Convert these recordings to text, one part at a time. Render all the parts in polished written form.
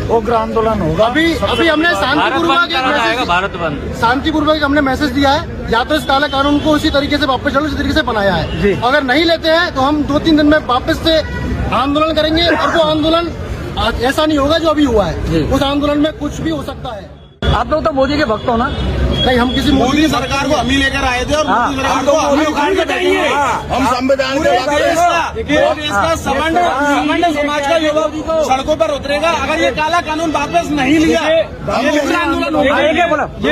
उग्र आंदोलन होगा। अभी हमने शांतिपूर्वक हमने मैसेज दिया है, या तो इस काले कानून को उसी तरीके से वापस चलो, इसी तरीके से बनाया है। अगर नहीं लेते हैं तो हम 2-3 दिन में वापस से आंदोलन करेंगे, और वो आंदोलन ऐसा नहीं होगा जो अभी हुआ है। उस आंदोलन में कुछ भी हो सकता है। आप लोग तो मोदी के भक्त हो ना? नहीं, हम किसी मोदी सरकार को हम ही लेकर आए थे, और मोदी सरकार को हम ही उखाड़ के देंगे। हम संविधान के इसका समंड समाज का युवक सड़कों पर उतरेगा अगर ये काला कानून वापस नहीं लिया। ये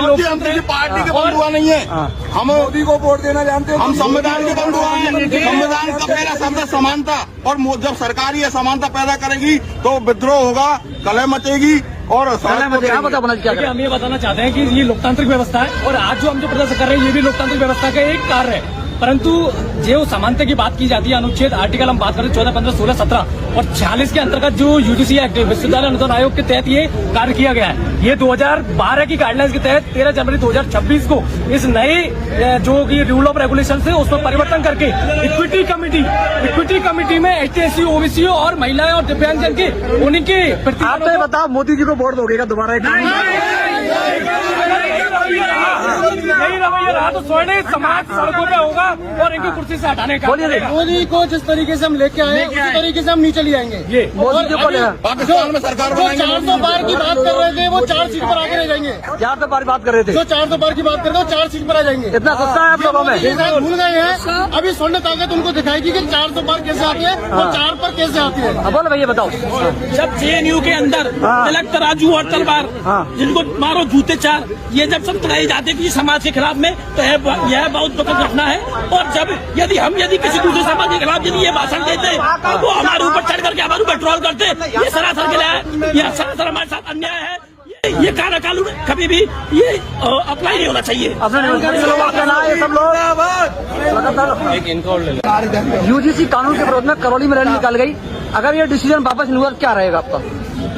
लोकतंत्र की पार्टी के बंधुआ नहीं है, हम मोदी को वोट देना जानते हैं। हम संविधान के बंधुआ हैं। संविधान का पहला शब्द है समानता, और जब सरकार ये समानता पैदा करेगी तो विद्रोह होगा, कलह मचेगी। और हम ये बताना चाहते हैं कि ये लोकतांत्रिक व्यवस्था है, और आज जो हम प्रदर्शन कर रहे हैं ये भी लोकतांत्रिक व्यवस्था का एक कार्य है। परंतु जो समानता की बात की जाती है, अनुच्छेद आर्टिकल हम बात करें 14, 15, 16, 17 और 46 के अंतर्गत जो यूजीसी एक्ट विश्वविद्यालय अनुदान आयोग के तहत ये कार्य किया गया है। ये 2012 की गाइडलाइंस के तहत 13 जनवरी 2026 को इस नए जो की रूल ऑफ रेगुलेशन है उसमें परिवर्तन करके इक्विटी कमेटी में ST, OBC और महिलाएं और दिव्यांगजन की उनकी आप तो बताओ, मोदी जी को वोट दोगे क्या दोबारा? यही रवैया रहा तो स्वर्णिम समाज सड़कों पे होगा और इनकी कुर्सी से हटाने का। मोदी को जिस तरीके से हम लेके आए उसी तरीके से हम नीचे ले आएंगे। पाकिस्तान में सरकार जो 400 पार की बात कर रहे थे वो 4 सीट पर आगे रह जाएंगे। 400 पार की बात कर रहे थे, जो 400 पार की बात कर रहे थे वो 4 सीट पर आ जाएंगे। इतना सस्ता है आप लोगों में? भूल गए हैं। अभी स्वर्ण ताकत उनको दिखाएगी कि 400 पार कैसे आती है और 4 पर कैसे आती है। बोलो भैया बताओ। जब JNU के अंदर तिलक, तराजू और तलवार जिनको मारो जूते 4, ये जब सब चलाई जाती है समाज के खिलाफ में, तो यह बहुत दुखद घटना है। और जब यदि किसी दूसरे समाज के खिलाफ यदि ये भाषण देते तो वो हमारे ऊपर चढ़ करके हमारे ऊपर ट्रोल करते, ये सरासर के लिए यह सरासर हमारे साथ अन्याय है। ये काला कानून कभी भी ये अप्लाई नहीं होना चाहिए। यूजीसी कानून के विरोध में करौली में रैली निकाल गई। अगर ये डिसीजन वापस नहीं हुआ क्या रहेगा आपका?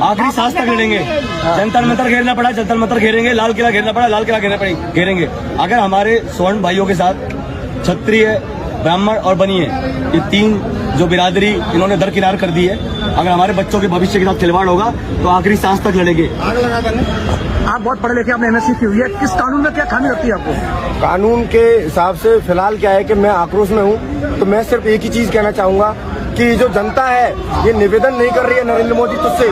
आखिरी सांस तक लड़ेंगे। जंतर मंतर घेरना पड़ा जंतर मंतर घेरेंगे, लाल किला घेरना पड़ा लाल किला घेरेंगे। अगर हमारे स्वर्ण भाइयों के साथ क्षत्रिय, ब्राह्मण और बनिए, ये 3 जो बिरादरी इन्होंने दरकिनार कर दी है, अगर हमारे बच्चों के भविष्य के साथ खिलवाड़ होगा तो आखिरी सांस तक लड़ेंगे। आप बहुत पढ़े लिखे, आपने MSc की हुई है, किस कानून में क्या खामी लगती है आपको? कानून के हिसाब से फिलहाल क्या है कि मैं आक्रोश में हूँ, तो मैं सिर्फ एक ही चीज कहना चाहूंगा कि जो जनता है ये निवेदन नहीं कर रही है नरेंद्र मोदी तुझसे।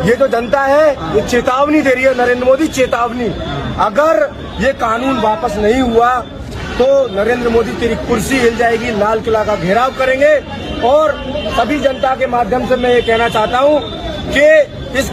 ये जो जनता है ये चेतावनी दे रही है, नरेंद्र मोदी चेतावनी। अगर ये कानून वापस नहीं हुआ तो नरेंद्र मोदी तेरी कुर्सी हिल जाएगी, लाल किला का घेराव करेंगे। और सभी जनता के माध्यम से मैं ये कहना चाहता हूँ कि इस